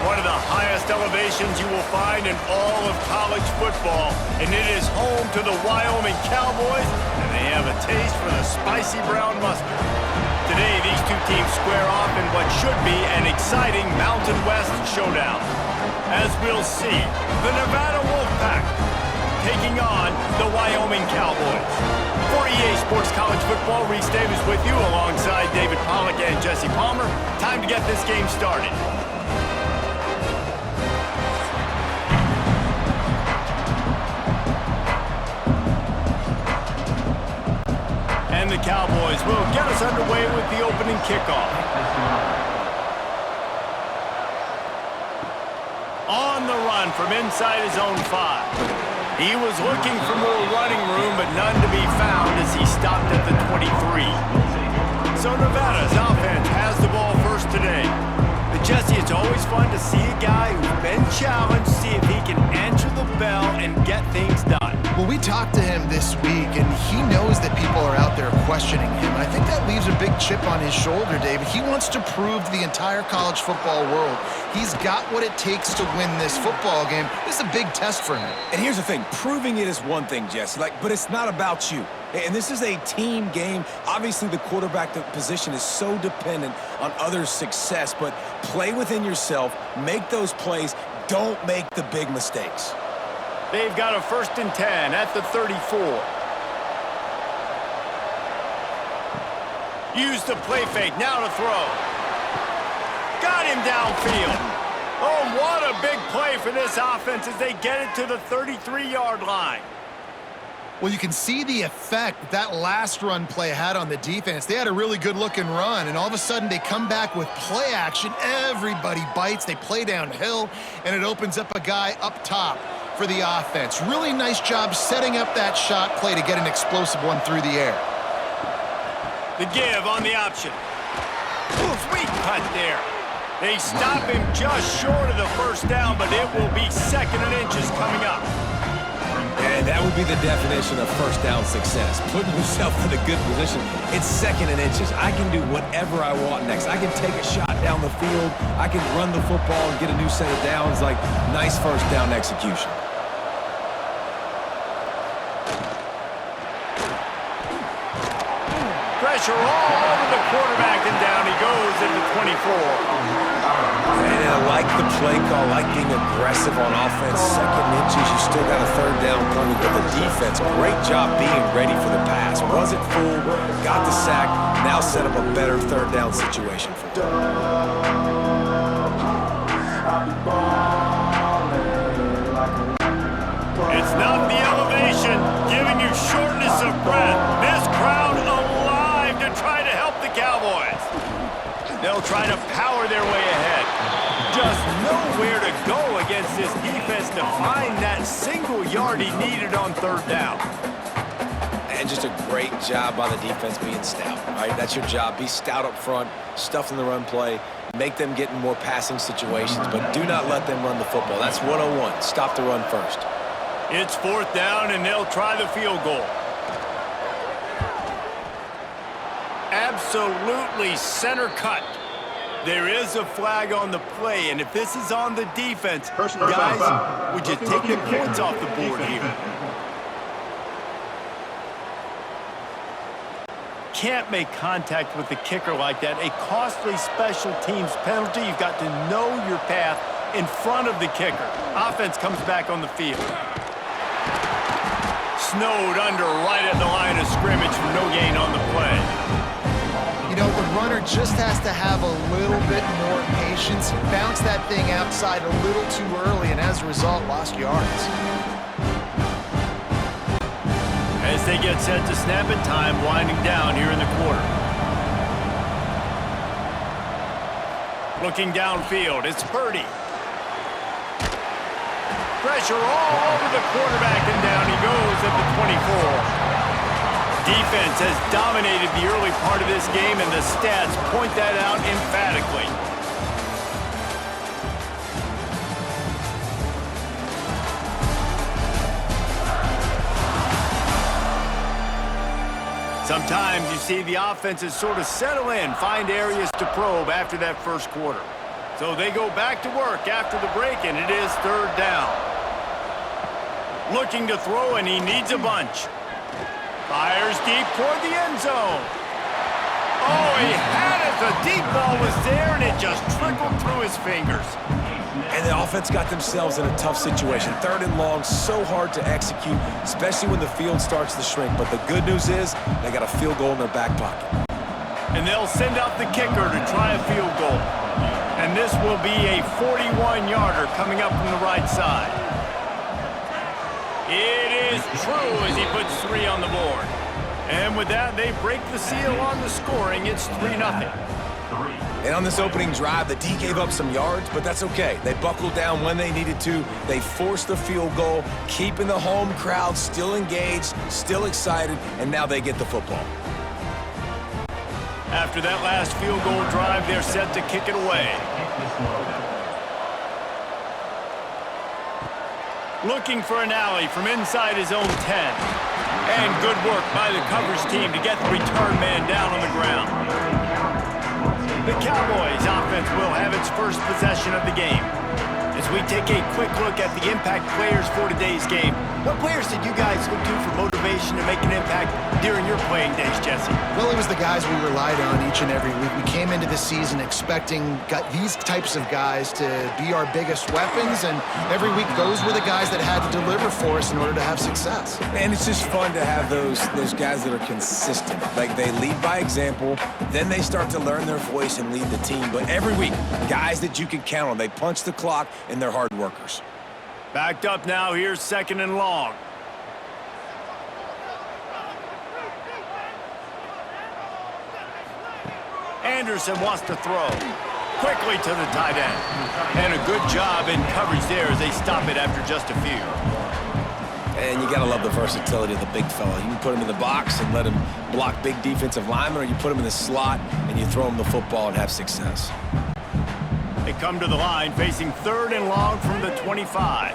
One of the highest elevations you will find in all of college football, and it is home to the Wyoming Cowboys, and they have a taste for the spicy brown mustard. Today, these two teams square off in what should be an exciting Mountain West showdown. As we'll see, the Nevada Wolfpack taking on the Wyoming Cowboys. For EA Sports College Football, Reese Davis with you alongside David Pollack and Jesse Palmer. Time to get this game started. And the Cowboys will get us underway with the opening kickoff. On the run from inside his own 5. He was looking for more running room, but none to be found as he stopped at the 23. So Nevada's offense has the ball first today. But Jesse, it's always fun to see a guy who's been challenged, see if he can answer the bell and get things done. Well, we talked to him this week, and he knows that people are out there questioning him. And I think that leaves a big chip on his shoulder, David. He wants to prove to the entire college football world he's got what it takes to win this football game. This is a big test for him. And here's the thing. Proving it is one thing, Jesse, but it's not about you. And this is a team game. Obviously, the quarterback position is so dependent on others' success, but play within yourself, make those plays, don't make the big mistakes. They've got a 1st and 10 at the 34. Use the play fake, now to throw. Got him downfield. Oh, what a big play for this offense as they get it to the 33-yard line. Well, you can see the effect that last run play had on the defense. They had a really good-looking run, and all of a sudden they come back with play action. Everybody bites. They play downhill, and it opens up a guy up top for the offense. Really nice job setting up that shot play to get an explosive one through the air. The give on the option. Sweet cut there. They stop him just short of the 1st down, but it will be 2nd and inches coming up. And that would be the definition of 1st down success. Putting yourself in a good position. It's 2nd and inches. I can do whatever I want next. I can take a shot down the field. I can run the football and get a new set of downs. Like, nice 1st down execution. Pressure all over the quarterback, and down he goes at the 24. And I like the play call, I like being aggressive on offense. 2nd inches, you still got a 3rd down coming, but the defense, great job being ready for the pass. Wasn't fooled, got the sack, now set up a better 3rd down situation for them. It's not the elevation giving you shortness of breath. This crowd alive to try to help the Cowboys. They'll try to power their way ahead. Just nowhere to go against this defense to find that single yard he needed on 3rd down. And just a great job by the defense being stout. All right, that's your job. Be stout up front, stuff in the run play, make them get in more passing situations, but do not let them run the football. That's 101. Stop the run first. It's 4th down, and they'll try the field goal. Absolutely center cut. There is a flag on the play, and if this is on the defense, guys, would you take the points off the board here? Can't make contact with the kicker like that. A costly special teams penalty. You've got to know your path in front of the kicker. Offense comes back on the field. Snowed under right at the line of scrimmage for no gain on the play. You know, the runner just has to have a little bit more patience. Bounce that thing outside a little too early, and as a result, lost yards. As they get set to snap it, time winding down here in the quarter. Looking downfield, it's Purdy. Pressure all over the quarterback, and down he goes at the 24. Defense has dominated the early part of this game, and the stats point that out emphatically. Sometimes you see the offenses sort of settle in, find areas to probe after that 1st quarter. So they go back to work after the break, and it is third down. Looking to throw, and he needs a bunch. Fires deep toward the end zone. Oh, he had it. The deep ball was there, and it just trickled through his fingers. And the offense got themselves in a tough situation. Third and long, so hard to execute, especially when the field starts to shrink. But the good news is they got a field goal in their back pocket. And they'll send out the kicker to try a field goal. And this will be a 41-yarder coming up from the right side. It is true as he puts 3 on the board. And with that, they break the seal on the scoring. It's 3-0. And on this opening drive, the D gave up some yards, but that's okay. They buckled down when they needed to. They forced the field goal, keeping the home crowd still engaged, still excited, and now they get the football. After that last field goal drive, they're set to kick it away. Looking for an alley from inside his own 10. And good work by the coverage team to get the return man down on the ground. The Cowboys offense will have its first possession of the game. As we take a quick look at the impact players for today's game, what players did you guys look to for motivation to make an impact during your playing days, Jesse? Well, it was the guys we relied on each and every week. We came into the season expecting these types of guys to be our biggest weapons, and every week those were the guys that had to deliver for us in order to have success. And it's just fun to have those guys that are consistent. Like, they lead by example, then they start to learn their voice and lead the team. But every week, guys that you can count on. They punch the clock, and they're hard workers. Backed up now, here's 2nd and long. Anderson wants to throw. Quickly to the tight end. And a good job in coverage there as they stop it after just a few. And you got to love the versatility of the big fella. You can put him in the box and let him block big defensive linemen, or you put him in the slot and you throw him the football and have success. They come to the line facing 3rd and long from the 25.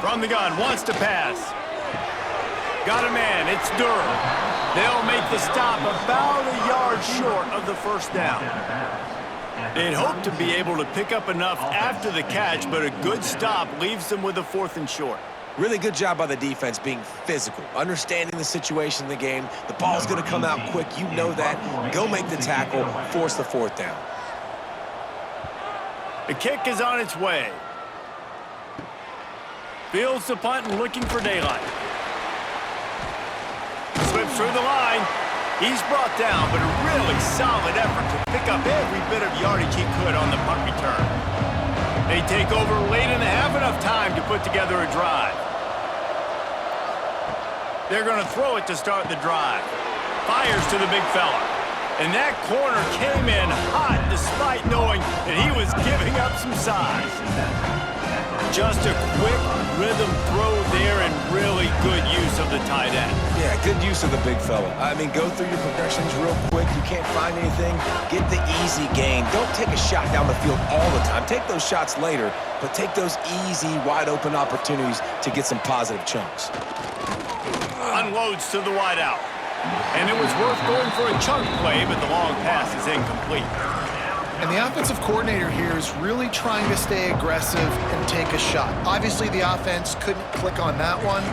From the gun, wants to pass. Got a man, it's Durham. They'll make the stop about a yard short of the first down. They'd hope to be able to pick up enough after the catch, but a good stop leaves them with a 4th and short. Really good job by the defense being physical, understanding the situation in the game. The ball's going to come out quick. You know that. Go make the tackle, force the 4th down. The kick is on its way. Fields the punt and looking for daylight. Slips through the line. He's brought down, but a really solid effort to pick up every bit of yardage he could on the punt return. They take over late in the half, enough time to put together a drive. They're going to throw it to start the drive. Fires to the big fella. And that corner came in hot despite knowing that he was giving up some size. Just a quick rhythm throw there and really good use of the tight end. Yeah, good use of the big fella. I mean, go through your progressions real quick. You can't find anything. Get the easy gain. Don't take a shot down the field all the time. Take those shots later, but take those easy, wide-open opportunities to get some positive chunks. Unloads to the wideout. And it was worth going for a chunk play, but the long pass is incomplete. And the offensive coordinator here is really trying to stay aggressive and take a shot. Obviously, the offense couldn't click on that one.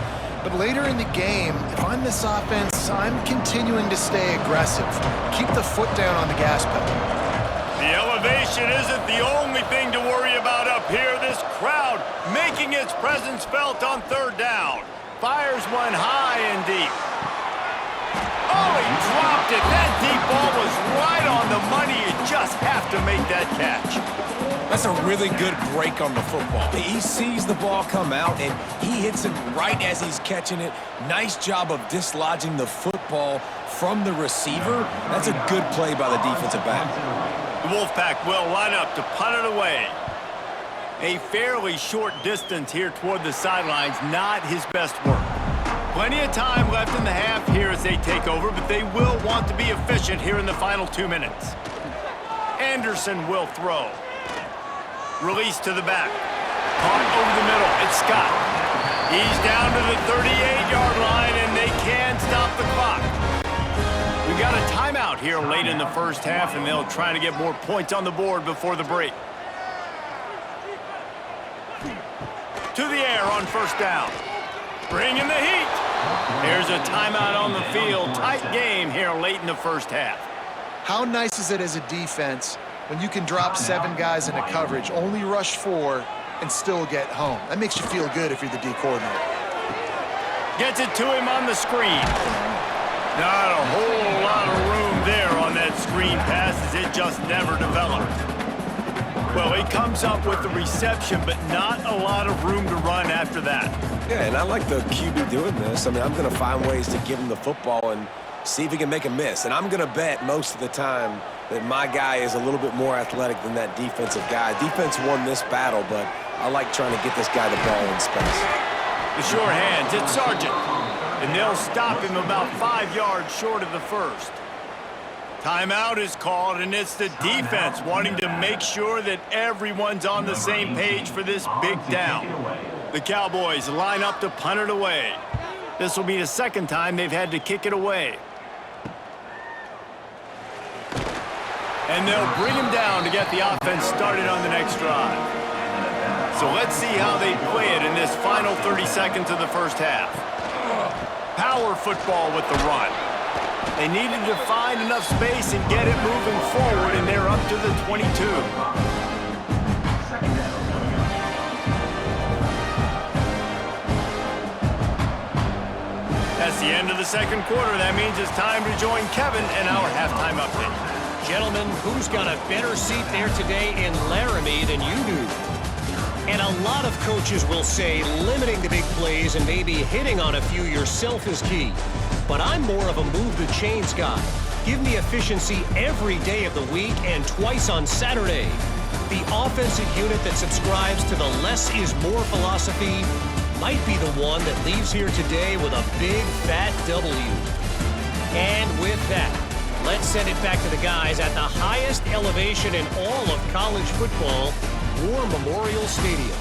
But later in the game, if I'm this offense, I'm continuing to stay aggressive. Keep the foot down on the gas pedal. The elevation isn't the only thing to worry about up here. This crowd making its presence felt on 3rd down. Fires one high and deep. Oh, he dropped it. That deep ball was right on the money. You just have to make that catch. That's a really good break on the football. He sees the ball come out, and he hits it right as he's catching it. Nice job of dislodging the football from the receiver. That's a good play by the defensive back. The Wolfpack will line up to punt it away. A fairly short distance here toward the sidelines, not his best work. Plenty of time left in the half here as they take over, but they will want to be efficient here in the final 2 minutes. Anderson will throw. Release to the back. Caught over the middle. It's Scott. He's down to the 38-yard line, and they can stop the clock. We got a timeout timeout here late in the first half, and they'll try to get more points on the board before the break. To the air on first down. Bringing the heat. Here's a timeout on the field. Tight game here late in the first half. How nice is it as a defense when you can drop 7 guys into coverage, only rush 4, and still get home? That makes you feel good if you're the D coordinator. Gets it to him on the screen. Not a whole lot of room there on that screen pass, as it just never developed. Well, he comes up with the reception, but not a lot of room to run after that. Yeah, and I like the QB doing this. I mean, I'm going to find ways to give him the football and see if he can make a miss. And I'm going to bet most of the time that my guy is a little bit more athletic than that defensive guy. Defense won this battle, but I like trying to get this guy the ball in space. The sure hands, it's Sargent. And they'll stop him about 5 yards short of the first. Timeout is called, and it's the defense wanting to make sure that everyone's on the same page for this big down. The Cowboys line up to punt it away. This will be the second time they've had to kick it away. And they'll bring him down to get the offense started on the next drive. So let's see how they play it in this final 30 seconds of the first half. Power football with the run. They needed to find enough space and get it moving forward, and they're up to the 22. That's the end of the second quarter. That means it's time to join Kevin in our halftime update. Gentlemen, who's got a better seat there today in Laramie than you do? And a lot of coaches will say limiting the big plays and maybe hitting on a few yourself is key. But I'm more of a move the chains guy. Give me efficiency every day of the week and twice on Saturday. The offensive unit that subscribes to the less is more philosophy might be the one that leaves here today with a big fat W. And with that, let's send it back to the guys at the highest elevation in all of college football, War Memorial Stadium.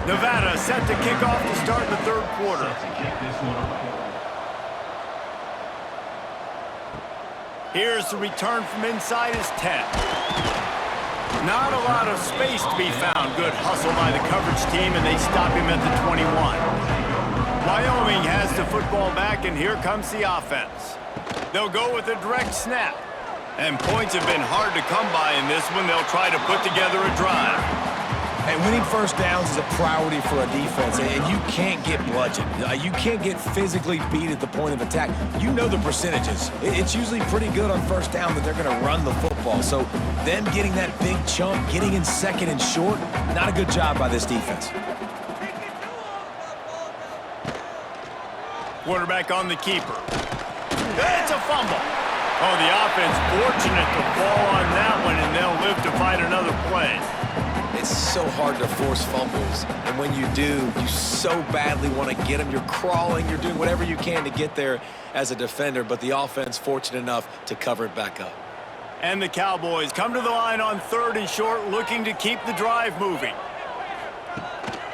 Nevada set to kick off to start the third quarter. Here's the return from inside his 10. Not a lot of space to be found. Good hustle by the coverage team, and they stop him at the 21. Wyoming has the football back, and here comes the offense. They'll go with a direct snap. And points have been hard to come by in this one. They'll try to put together a drive. And winning first downs is a priority for a defense, and you can't get bludgeoned. You can't get physically beat at the point of attack. You know the percentages. It's usually pretty good on first down that they're going to run the football. So them getting that big chunk, getting in second and short, not a good job by this defense. Quarterback on the keeper. It's a fumble. Oh, the offense fortunate to fall on that one, and they'll live to fight another play. It's so hard to force fumbles, and when you do, you so badly want to get them. You're crawling, you're doing whatever you can to get there as a defender, but the offense fortunate enough to cover it back up. And the Cowboys come to the line on third and short, looking to keep the drive moving.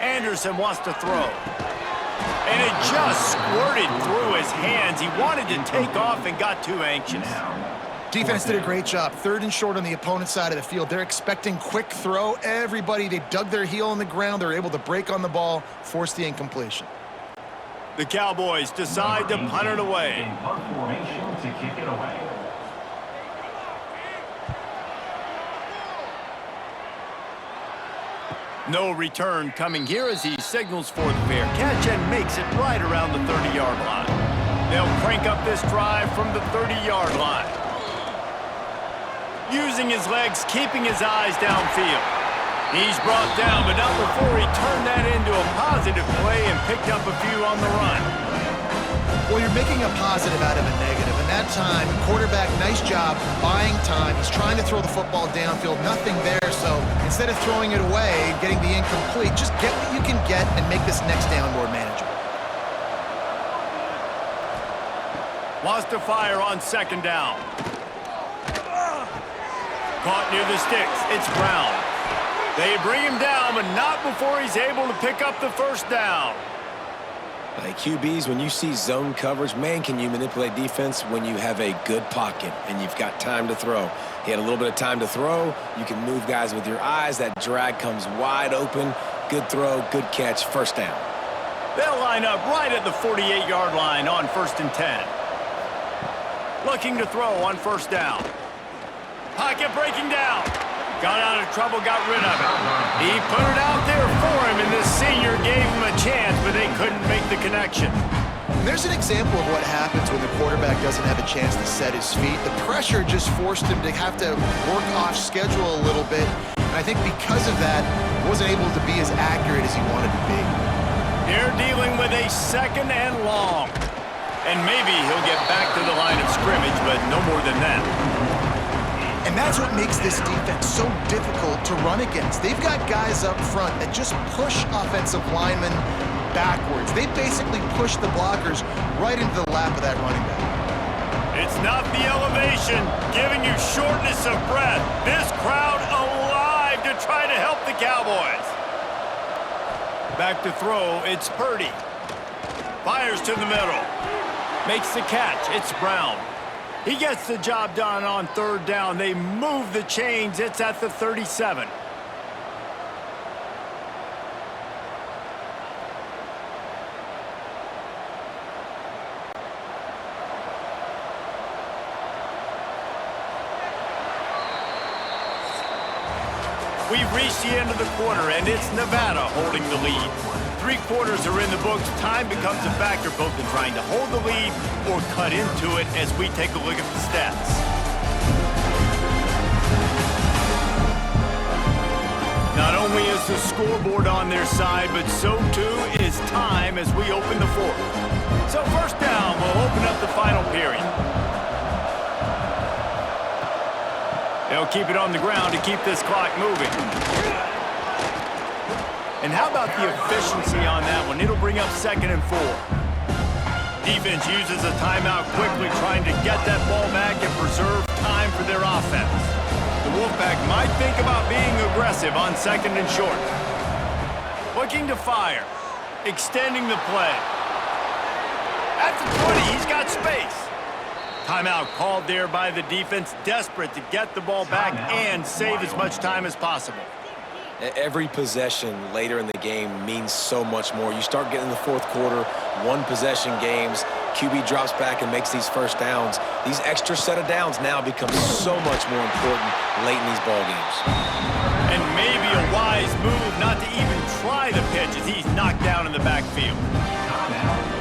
Anderson wants to throw. And it just squirted through his hands. He wanted to take off and got too anxious. Defense did a great job. Third and short on the opponent's side of the field. They're expecting quick throw. Everybody, they dug their heel on the ground. They're able to break on the ball, force the incompletion. The Cowboys decide to punt it away. In punt formation to kick it away. No return coming here as he signals for the fair catch and makes it right around the 30-yard line. They'll crank up this drive from the 30-yard line. Using his legs, keeping his eyes downfield. He's brought down, but not before he turned that into a positive play and picked up a few on the run. Well, you're making a positive out of a negative, and that time, quarterback, nice job buying time. He's trying to throw the football downfield, nothing there, so instead of throwing it away, getting the incomplete, just get what you can get and make this next down more manageable. Wants to fire on second down. Caught near the sticks. It's Brown. They bring him down, but not before he's able to pick up the first down. Like QBs, when you see zone coverage, man, can you manipulate defense when you have a good pocket and you've got time to throw. He had a little bit of time to throw. You can move guys with your eyes. That drag comes wide open. Good throw, good catch, first down. They'll line up right at the 48-yard line on 1st and 10. Looking to throw on first down. Pocket breaking down. Got out of trouble, got rid of it. He put it out there for him, and this senior gave him a chance, but they couldn't make the connection. And there's an example of what happens when the quarterback doesn't have a chance to set his feet. The pressure just forced him to have to work off schedule a little bit. And I think because of that, wasn't able to be as accurate as he wanted to be. They're dealing with a 2nd and long. And maybe he'll get back to the line of scrimmage, but no more than that. And that's what makes this defense so difficult to run against. They've got guys up front that just push offensive linemen backwards. They basically push the blockers right into the lap of that running back. It's not the elevation giving you shortness of breath. This crowd alive to try to help the Cowboys. Back to throw, it's Purdy. Fires to the middle. Makes the catch, it's Brown. He gets the job done on 3rd down. They move the chains. It's at the 37. We've reached the end of the quarter, and it's Nevada holding the lead. 3 quarters are in the books. Time becomes a factor both in trying to hold the lead or cut into it as we take a look at the stats. Not only is the scoreboard on their side, but so too is time as we open the 4th. So first down, we'll open up the final period. They'll keep it on the ground to keep this clock moving. And how about the efficiency on that one? It'll bring up 2nd and 4. Defense uses a timeout quickly, trying to get that ball back and preserve time for their offense. The Wolfpack might think about being aggressive on 2nd and short. Looking to fire. Extending the play. At the 20, he's got space. Timeout called there by the defense, desperate to get the ball back and save as much time as possible. Every possession later in the game means so much more. You start getting in the 4th quarter, 1-possession games, QB drops back and makes these first downs. These extra set of downs now become so much more important late in these ball games. And maybe a wise move not to even try the pitch as he's knocked down in the backfield.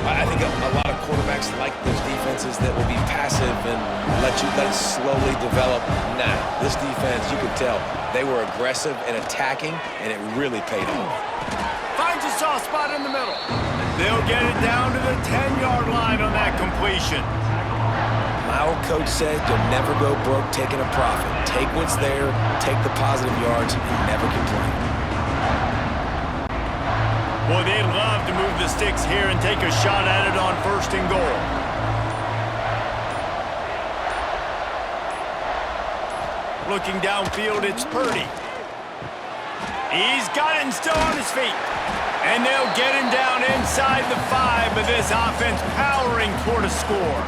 I think a lot of quarterbacks like those defenses that will be passive and let it slowly develop. Nah, this defense, you could tell, they were aggressive and attacking, and it really paid off. Finds a soft spot in the middle. They'll get it down to the 10-yard line on that completion. My old coach said you'll never go broke taking a profit. Take what's there, take the positive yards, and never complain. Boy, they'd love to move the sticks here and take a shot at it on 1st and goal. Looking downfield, it's Purdy. He's got it and still on his feet. And they'll get him down inside the 5, but this offense powering toward a score.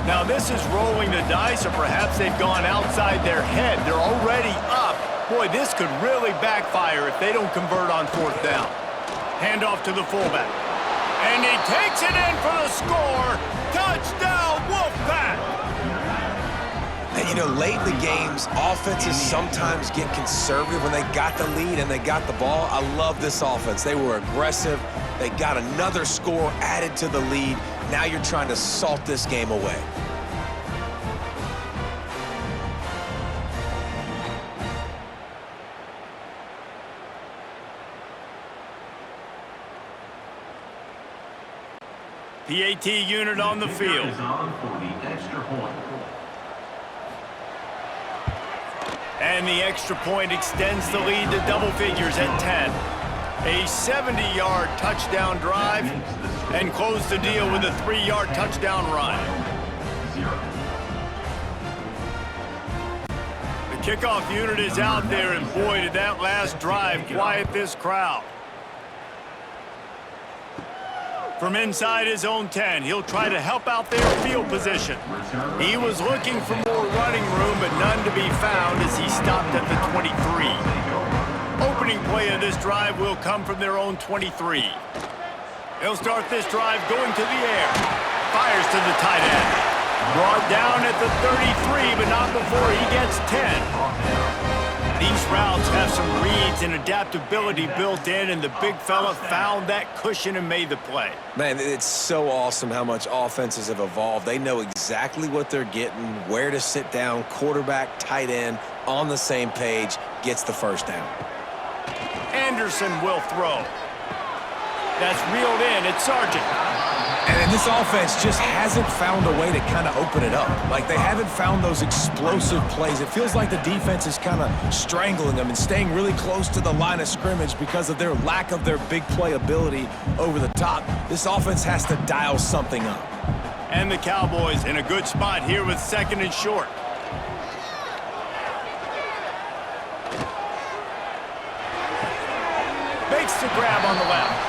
Now this is rolling the dice, or perhaps they've gone outside their head. They're already up. Boy, this could really backfire if they don't convert on 4th down. Handoff to the fullback. And he takes it in for the score. Touchdown, Wolfpack! And you know, late in the games, offenses sometimes get conservative when they got the lead and they got the ball. I love this offense. They were aggressive. They got another score added to the lead. Now you're trying to salt this game away. PAT unit on the field. Is on for the extra point. And the extra point extends the lead to double figures at 10. A 70-yard touchdown drive and close the deal with a 3-yard touchdown run. The kickoff unit is out there, and boy, did that last drive quiet this crowd. From inside his own 10, he'll try to help out their field position. He was looking for more running room, but none to be found as he stopped at the 23. Opening play of this drive will come from their own 23. They'll start this drive going to the air. Fires to the tight end. Brought down at the 33, but not before he gets 10. These routes have some reads and adaptability built in, and the big fella found that cushion and made the play. Man, it's so awesome how much offenses have evolved. They know exactly what they're getting, where to sit down, quarterback, tight end, on the same page, gets the first down. Anderson will throw. That's reeled in. It's Sargent. And this offense just hasn't found a way to kind of open it up. Like, they haven't found those explosive plays. It feels like the defense is kind of strangling them and staying really close to the line of scrimmage because of their lack of their big play ability over the top. This offense has to dial something up. And the Cowboys in a good spot here with 2nd and short. Makes the grab on the left.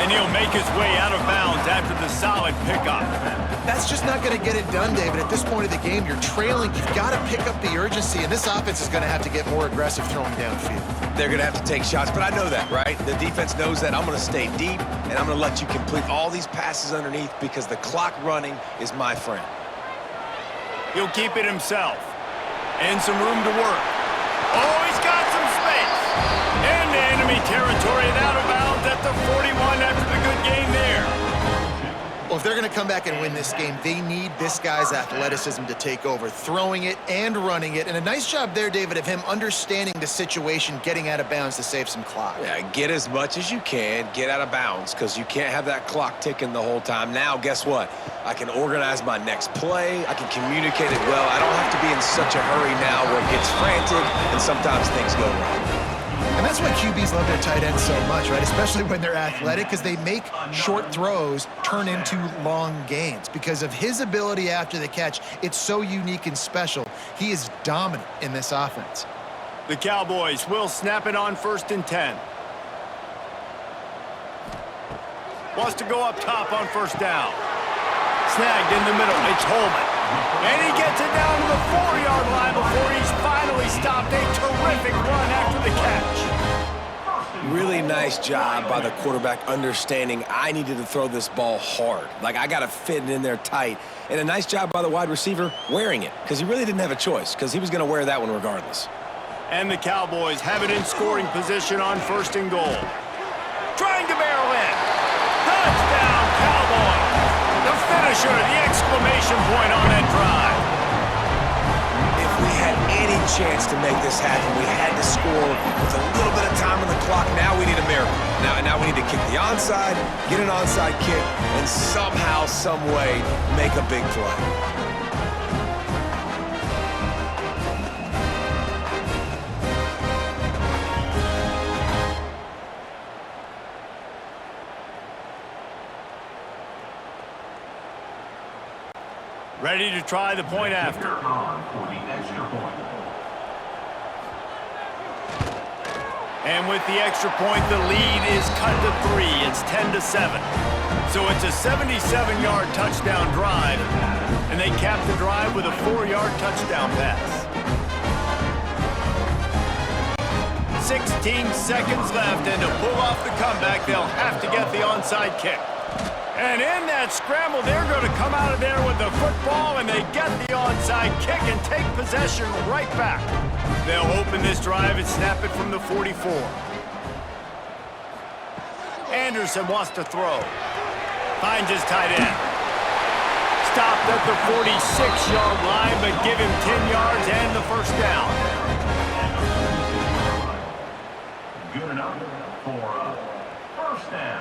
And he'll make his way out of bounds after the solid pickup. That's just not going to get it done, David. At this point of the game, you're trailing. You've got to pick up the urgency, and this offense is going to have to get more aggressive throwing downfield. They're going to have to take shots, but I know that, right? The defense knows that. I'm going to stay deep, and I'm going to let you complete all these passes underneath because the clock running is my friend. He'll keep it himself. And some room to work. Oh, he's got some space. Into enemy territory and out of bounds at the 41 after the good game there. Well, if they're going to come back and win this game, they need this guy's athleticism to take over, throwing it and running it. And a nice job there, David, of him understanding the situation, getting out of bounds to save some clock. Yeah, get as much as you can, get out of bounds, because you can't have that clock ticking the whole time. Now, guess what? I can organize my next play. I can communicate it well. I don't have to be in such a hurry now where it gets frantic and sometimes things go wrong. And that's why QBs love their tight ends so much, right? Especially when they're athletic, because they make short throws turn into long gains. Because of his ability after the catch, it's so unique and special. He is dominant in this offense. The Cowboys will snap it on 1st and 10. Wants to go up top on 1st down. Snagged in the middle. It's Holman. And he gets it down to the 4-yard line before he's finally stopped. A terrific run after the catch. Really nice job by the quarterback understanding I needed to throw this ball hard. Like, I got to fit it in there tight. And a nice job by the wide receiver wearing it, because he really didn't have a choice, because he was going to wear that one regardless. And the Cowboys have it in scoring position on 1st and goal. Trying to barrel in. Touchdown, Cowboys. The finisher, the exclamation point on that drive. If we had any chance to make this happen, we had to score with a little bit of time on the clock. Now we need a miracle. Now we need to kick the onside, get an onside kick, and somehow, some way, make a big play. Ready to try the point after. For the extra point. And with the extra point, the lead is cut to 3. It's 10-7. So it's a 77-yard touchdown drive, and they cap the drive with a 4-yard touchdown pass. 16 seconds left, and to pull off the comeback, they'll have to get the onside kick. And in that scramble, they're going to come out of there with the football, and they get the onside kick and take possession right back. They'll open this drive and snap it from the 44. Anderson wants to throw. Finds his tight end. Stopped at the 46-yard line, but give him 10 yards and the 1st down. Good enough for a 1st down.